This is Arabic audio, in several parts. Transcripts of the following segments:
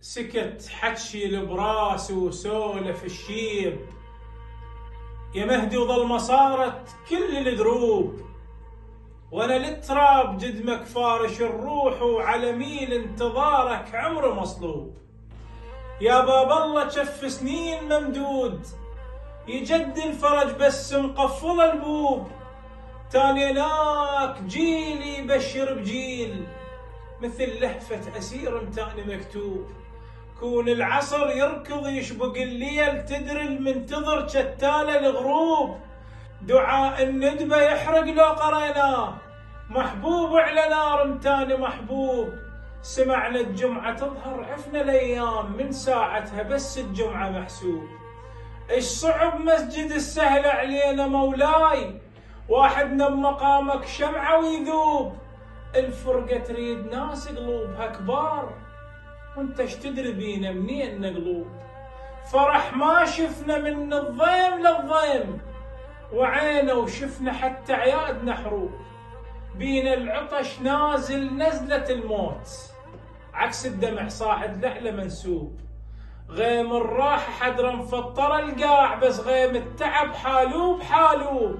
سكت حكي البراس وسولف الشيب، يا مهدي وظل ما صارت كل الدروب، وانا للتراب جدمك فارش الروح، وعلى ميل انتظارك عمره مصلوب. يا باب الله جف سنين ممدود، يجد الفرج بس مقفل البوب، تاني هناك جيل يبشر بجيل، مثل لهفة أسير متاني مكتوب. كون العصر يركض يشبق الليل، تدري المنتظر شتال الغروب. دعاء الندبة يحرق لو قريناه، محبوب على نار متاني محبوب. سمعنا الجمعة تظهر عفنا الأيام، من ساعتها بس الجمعة محسوب. إيش صعب مسجد السهل علينا مولاي، واحدنا بمقامك شمعة ويذوب. الفرقة تريد ناس قلوبها كبار، وانت ايش تدري بينا منين نقلوب. فرح ما شفنا من الضيم للضيم، وعينا وشفنا حتى عيادنا حروب. بينا العطش نازل نزلة الموت، عكس الدمع صاعد لحلة منسوب. غيم الراحة حدر مفطر القاع، بس غيم التعب حالوب حالوب.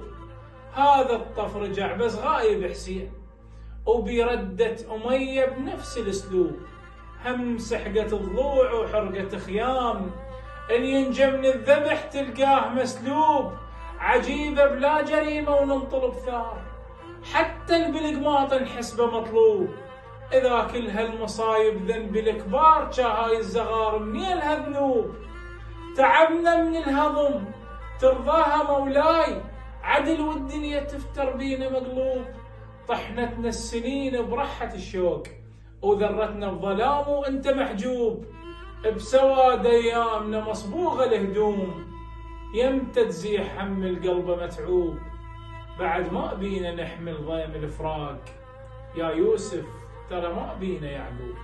هذا الطف رجع بس غايب حسين، وبردة أمية بنفس الاسلوب. هم سحقة الضلوع وحرقة خيام، إن ينجى من الذبح تلقاه مسلوب. عجيبة بلا جريمة وننطلب ثار، حتى البلقماط نحسبه مطلوب. إذا كل هالمصايب ذنب الكبار، هاي الزغار منين هالذنوب. تعبنا من الهضم ترضاها مولاي، عدل والدنيا تفتر بينا مقلوب. طحنتنا السنين برحة الشوق، وذرتنا بظلام وانت محجوب. بسواد ايامنا مصبوغة الهدوم، يمتى تزيح هم القلب متعوب. بعد ما بينا نحمل ضيم الفراق، يا يوسف ترى ما بينا يعقوب.